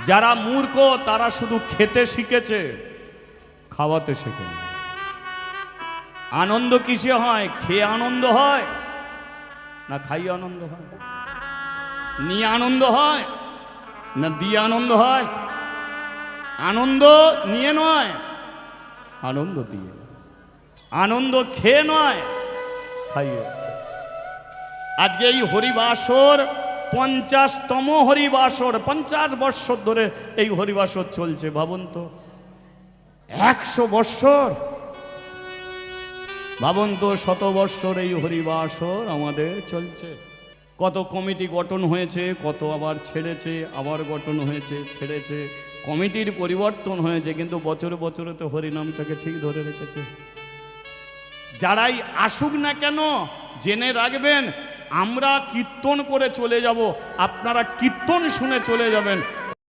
যারা মূর্খ তারা শুধু খেতে শিখেছে, খাওয়াতে শেখেনি। আনন্দ কিসে হয়? খেয়ে আনন্দ হয় না খাইয়ে আনন্দ হয়? নিয়ে আনন্দ হয় না দিয়ে আনন্দ হয়? আনন্দ নিয়ে নয়, আনন্দ দিয়ে। আনন্দ খেয়ে নয়, খাইয়ে। আজকে এই হরিবাসর 50তম হরিবাসর, 50 বৎসর ধরে এই হরিবাসর চলছে। ভাবুন তো, 100 বৎসর, ভাবুন তো, 100 বৎসর এই হরিবাসর আমাদের চলছে। কত কমিটি গঠন হয়েছে, কত আবার ছেড়েছে, আবার গঠন হয়েছে, ছেড়েছে, কমিটির পরিবর্তন হয়েছে, কিন্তু বছরে বছরে তো হরিনামটাকে ঠিক ধরে রেখেছে। যারাই আসুক না কেন জেনে রাখবেন, আমরা কীর্তন করে চলে যাব, আপনারা কীর্তন শুনে চলে যাবেন,